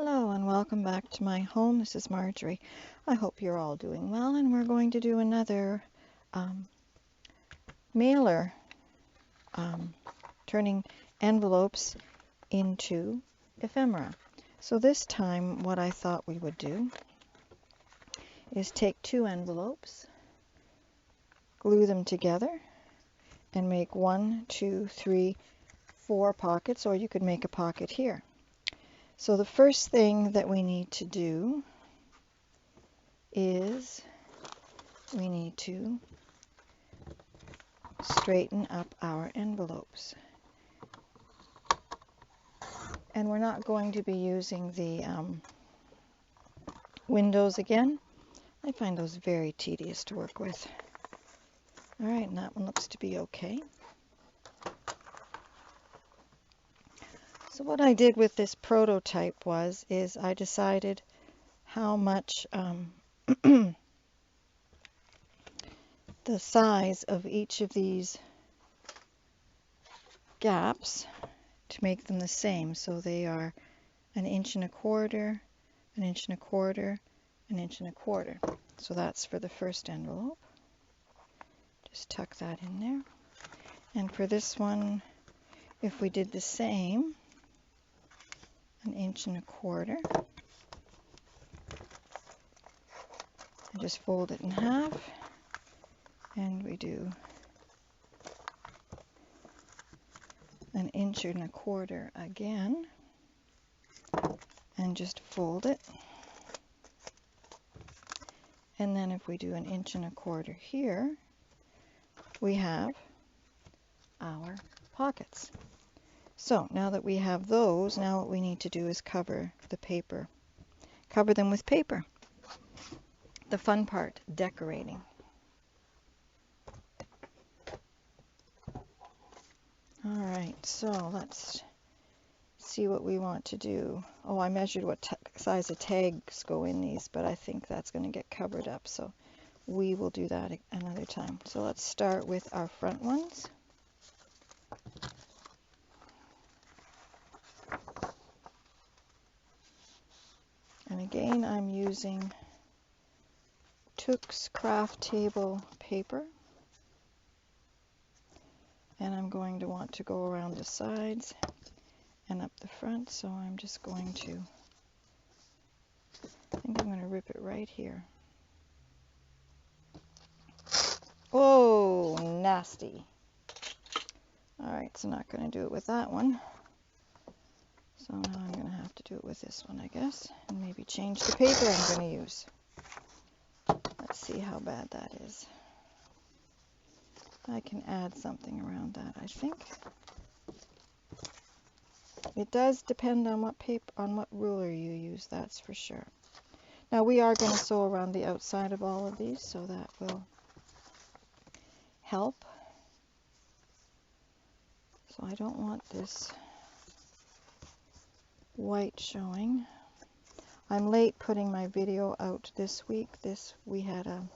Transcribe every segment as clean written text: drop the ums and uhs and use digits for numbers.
Hello and welcome back to my home. This is Marjorie. I hope you're all doing well, and we're going to do another mailer, turning envelopes into ephemera. So this time what I thought we would do is take two envelopes, glue them together, and make 1, 2, 3, 4 pockets, or you could make a pocket here. So the first thing that we need to do is we need to straighten up our envelopes. And we're not going to be using the windows again. I find those very tedious to work with. All right, and that one looks to be okay. So what I did with this prototype is I decided how much the size of each of these gaps to make them the same. So they are 1 1/4 inch, 1 1/4 inch, 1 1/4 inch. So that's for the first envelope. Just tuck that in there. And for this one, if we did the same, 1 1/4 inch, and just fold it in half, and we do 1 1/4 inch again, and just fold it. And then if we do 1 1/4 inch here, we have our pockets. So now that we have those, now what we need to do is cover the paper. Cover them with paper. The fun part, decorating. All right, so let's see what we want to do. Oh, I measured what size of tags go in these, but I think that's going to get covered up, so we will do that another time. So let's start with our front ones. And again, I'm using Took's craft table paper. And I'm going to want to go around the sides and up the front, so I'm just going to, I think I'm going to rip it right here. Oh, nasty. All right, so not going to do it with that one. So now I'm going to have to do it with this one, I guess, and maybe change the paper I'm going to use. Let's see how bad that is. I can add something around that, I think. It does depend on what paper, on what ruler you use, that's for sure. Now we are going to sew around the outside of all of these, so that will help. So I don't want this white showing. I'm late putting my video out this week. We had a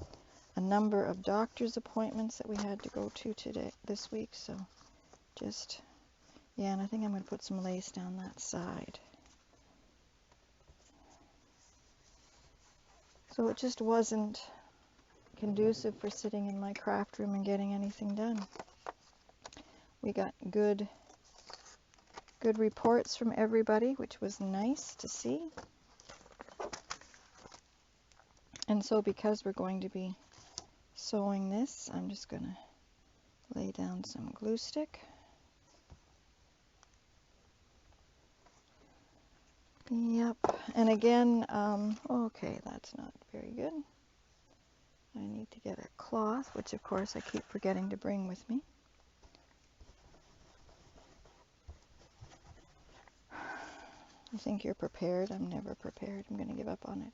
number of doctor's appointments that we had to go to this week, so just, yeah, and I think I'm going to put some lace down that side. So it just wasn't conducive for sitting in my craft room and getting anything done. We got good reports from everybody, which was nice to see. And so because we're going to be sewing this, I'm just going to lay down some glue stick. Yep, and again, okay, that's not very good. I need to get a cloth, which of course I keep forgetting to bring with me. You think you're prepared? I'm never prepared. I'm going to give up on it.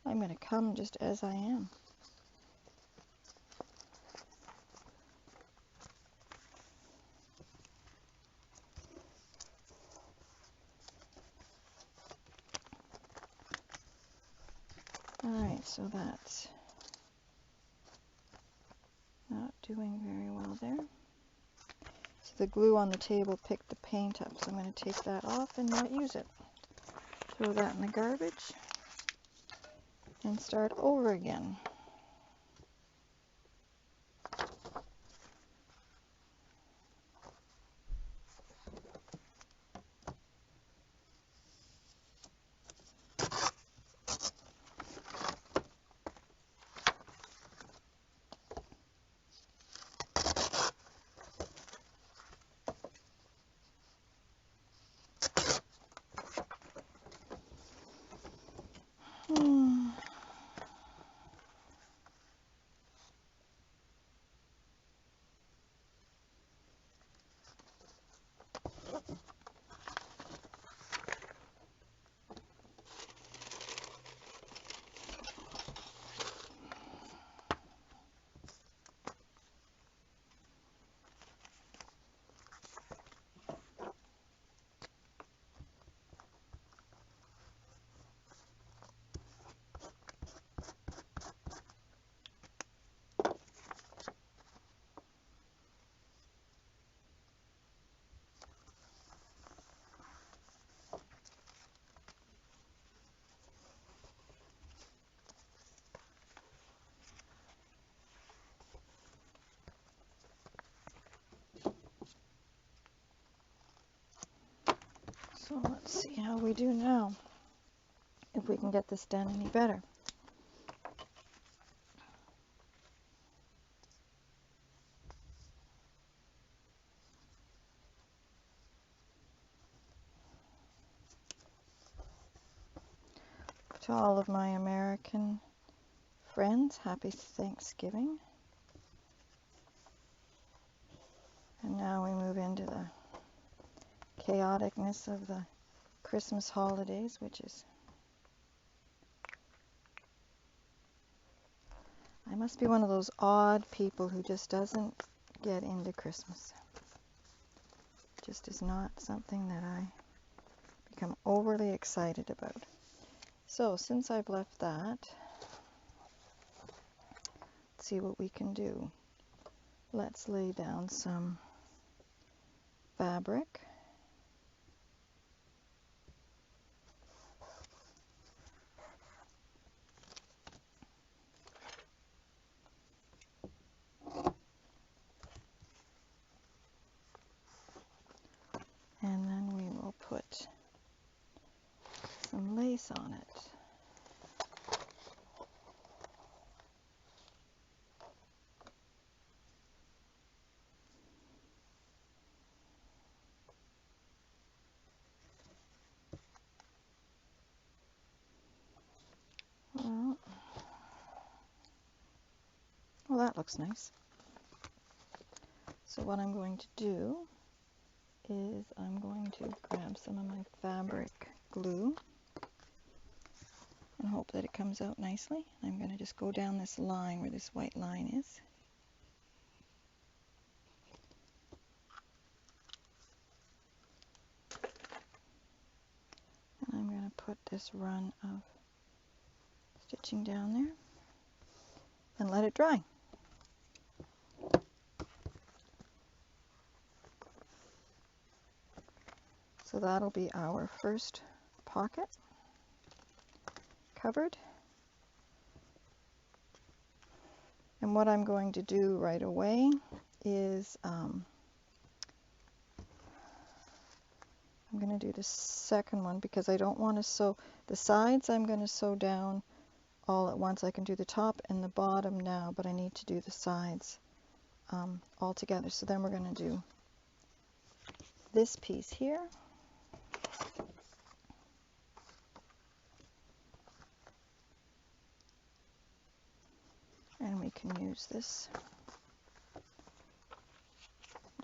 I'm going to come just as I am. Alright, so that's not doing very well there. So the glue on the table picked the paint up, so I'm going to take that off and not use it. throw that in the garbage and start over again. So let's see how we do now, if we can get this done any better. To all of my American friends, happy Thanksgiving. And now we move into the chaoticness of the Christmas holidays, which is... I must be one of those odd people who just doesn't get into Christmas. Just is not something that I become overly excited about. So since I've left that, let's see what we can do. Let's lay down some fabric. And then we will put some lace on it. Well, that looks nice. So what I'm going to do is I'm going to grab some of my fabric glue and hope that it comes out nicely. I'm going to just go down this line where this white line is. And I'm going to put this run of stitching down there and let it dry. So that'll be our first pocket covered. And what I'm going to do right away is I'm going to do the second one because I don't want to sew the sides. I'm going to sew down all at once. I can do the top and the bottom now, but I need to do the sides all together. So then we're going to do this piece here. And we can use this. I'm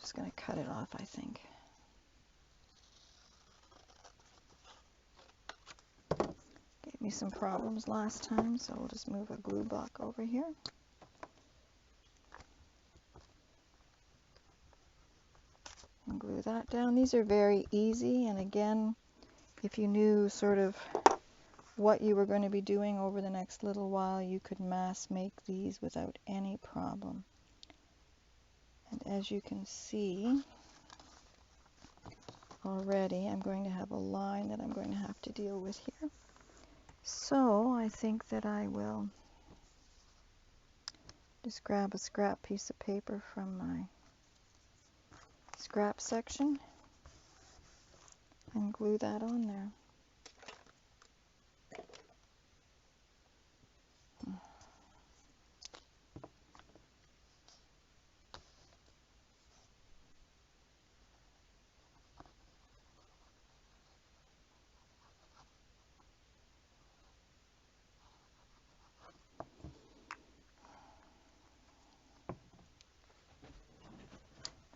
just going to cut it off, I think. Gave me some problems last time, so we'll just move a glue block over here. And glue that down. These are very easy, and again, if you knew sort of what you were going to be doing over the next little while, you could mass make these without any problem. And as you can see, already, I'm going to have a line that I'm going to have to deal with here. So I think that I will just grab a scrap piece of paper from my scrap section and glue that on there.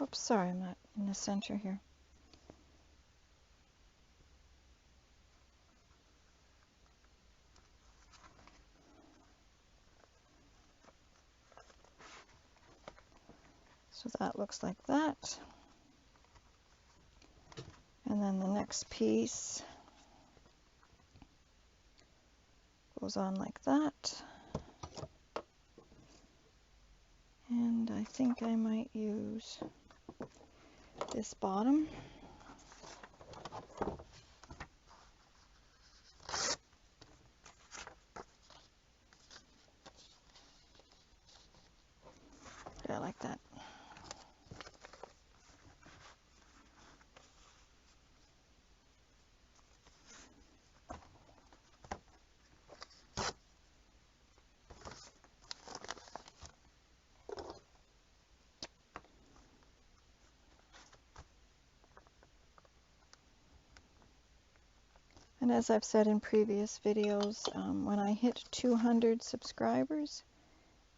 Oops, sorry, I'm not in the center here. So that looks like that. And then the next piece goes on like that. And I think I might use this bottom. Yeah, like that. And as I've said in previous videos, when I hit 200 subscribers,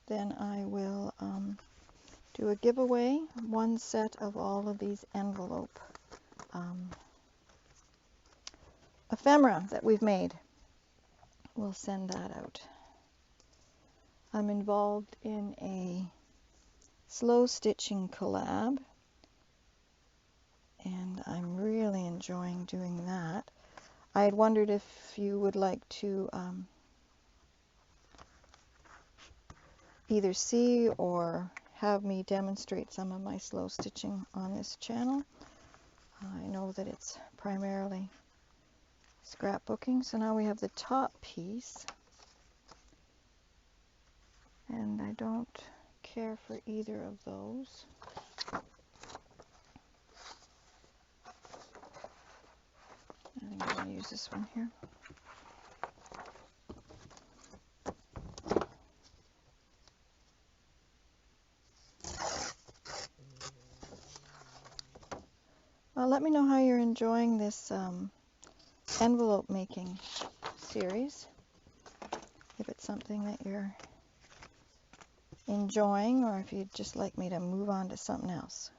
then I will do a giveaway, one set of all of these envelope ephemera that we've made. We'll send that out. I'm involved in a slow stitching collab, and I'm really enjoying doing that. I had wondered if you would like to either see or have me demonstrate some of my slow stitching on this channel. I know that it's primarily scrapbooking. So now we have the top piece, and I don't care for either of those. I think I'm going to use this one here. Well, let me know how you're enjoying this envelope making series. If it's something that you're enjoying, or if you'd just like me to move on to something else.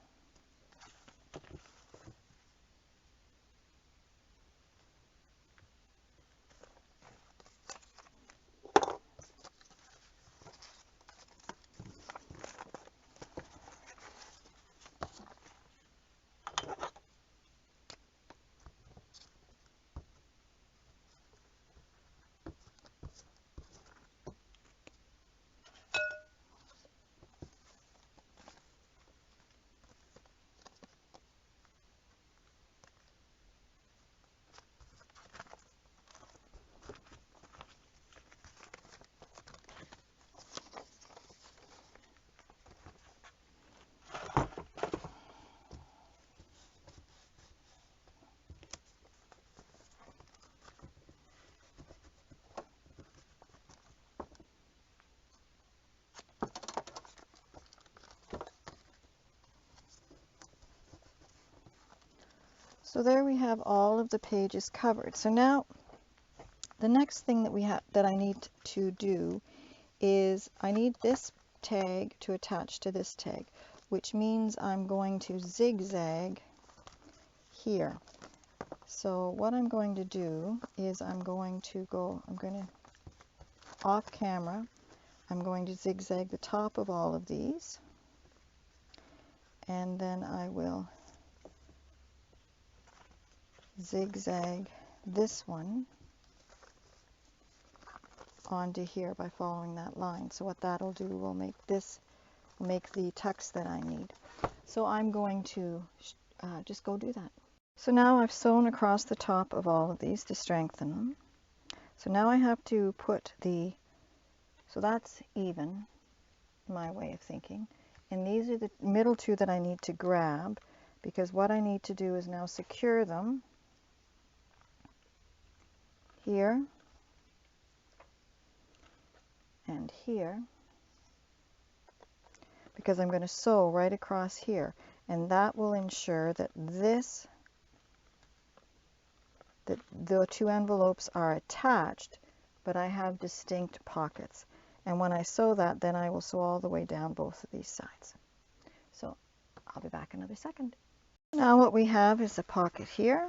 So there we have all of the pages covered. So now the next thing that I need to do is I need this tag to attach to this tag, which means I'm going to zigzag here. So what I'm going to do is I'm going to off camera, I'm going to zigzag the top of all of these, and then I will zigzag this one onto here by following that line. So what that'll do will make the tucks that I need. So I'm going to just go do that. So now I've sewn across the top of all of these to strengthen them. So now I have to put so that's even, my way of thinking. And these are the middle two that I need to grab, because what I need to do is now secure them here and here, because I'm going to sew right across here, and that will ensure that the two envelopes are attached, but I have distinct pockets. And when I sew that, then I will sew all the way down both of these sides. So I'll be back another second. Now what we have is a pocket here,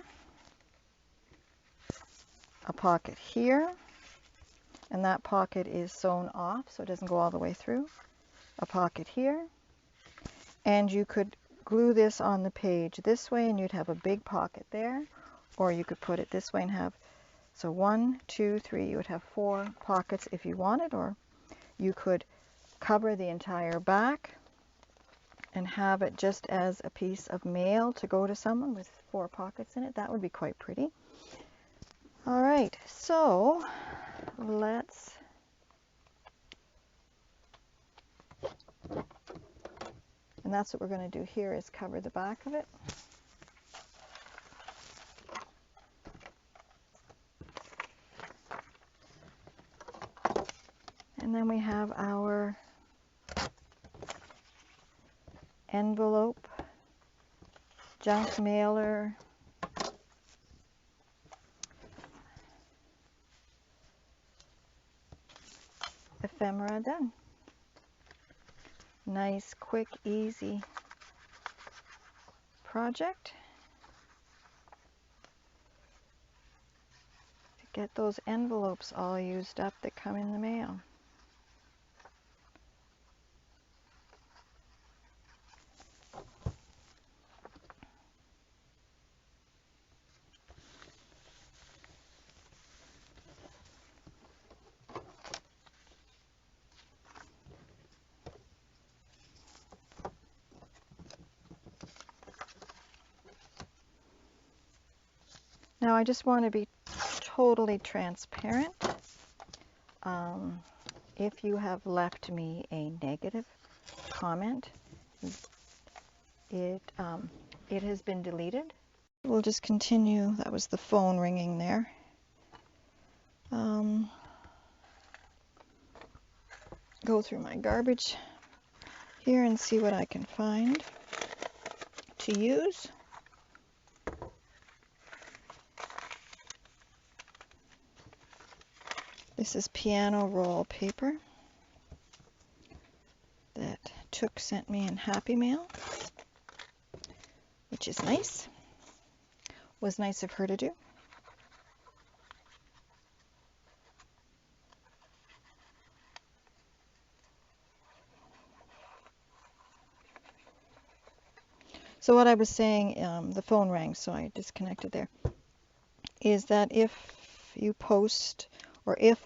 a pocket here, and that pocket is sewn off so it doesn't go all the way through, a pocket here, and you could glue this on the page this way and you'd have a big pocket there, or you could put it this way and have, so 1, 2, 3, you would have 4 pockets if you wanted, or you could cover the entire back and have it just as a piece of mail to go to someone with 4 pockets in it. That would be quite pretty. All right, so let's and that's what we're going to do here, is cover the back of it. And then we have our envelope, junk mailer, ephemera done. Nice, quick, easy project to get those envelopes all used up that come in the mail. Now I just want to be totally transparent. If you have left me a negative comment, it has been deleted. We'll just continue. That was the phone ringing there. Go through my garbage here and see what I can find to use. This is piano roll paper that Took sent me in Happy Mail, which is nice. Was nice of her to do. So what I was saying, the phone rang, so I disconnected there, is that if you post, or if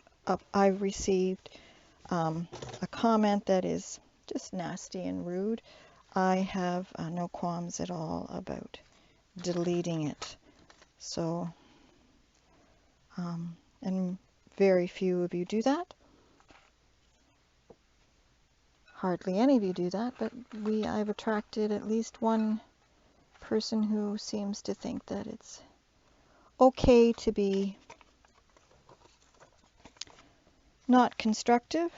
I've received a comment that is just nasty and rude, I have no qualms at all about deleting it. So, and very few of you do that. Hardly any of you do that, but I've attracted at least one person who seems to think that it's okay to be not constructive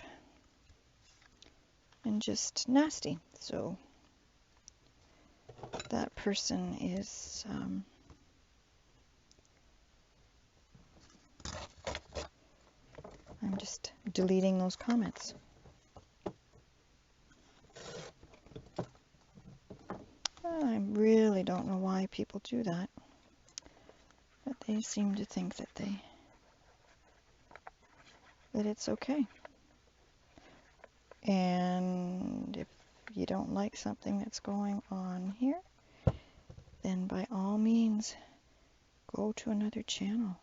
and just nasty. So that person is I'm just deleting those comments. I really don't know why people do that, but they seem to think that it's okay. And if you don't like something that's going on here, then by all means go to another channel.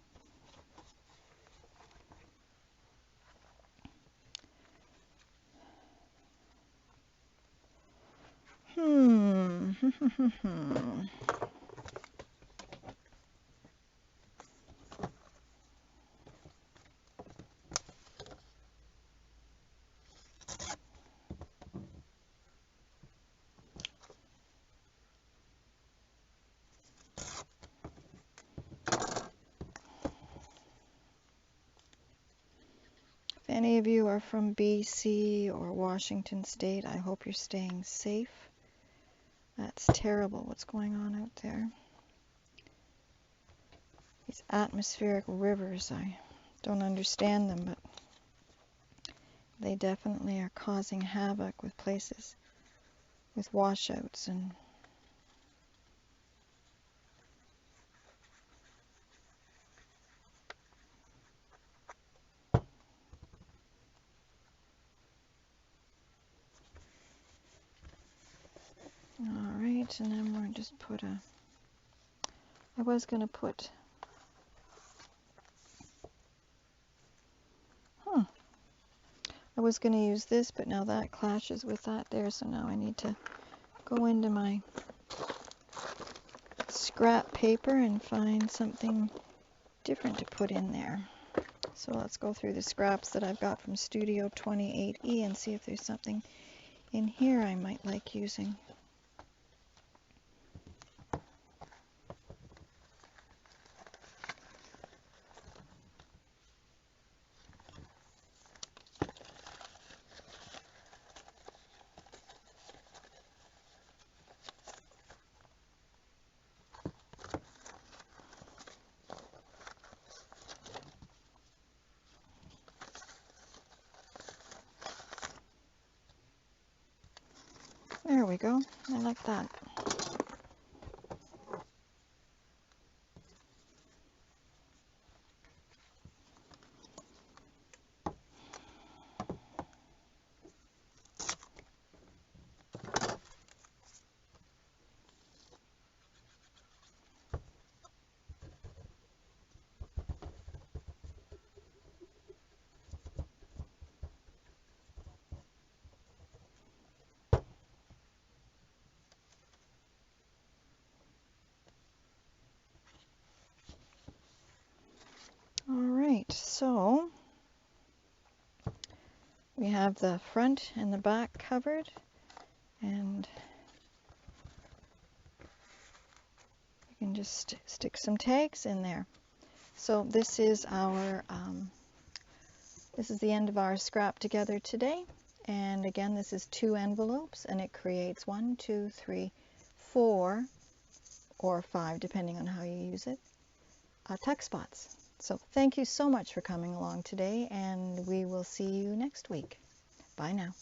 any of you are from BC or Washington State, I hope you're staying safe. That's terrible what's going on out there. These atmospheric rivers, I don't understand them, but they definitely are causing havoc with places with washouts and alright, and then we're just put a, I was going to put, I was going to use this, but now that clashes with that there, so now I need to go into my scrap paper and find something different to put in there. So let's go through the scraps that I've got from Studio 28E and see if there's something in here I might like using. There we go. I like that. Alright, so we have the front and the back covered, and you can just stick some tags in there. So this is our, this is the end of our scrap together today. And again, this is 2 envelopes, and it creates 1, 2, 3, 4, or 5, depending on how you use it, tuck spots. So thank you so much for coming along today, and we will see you next week. Bye now.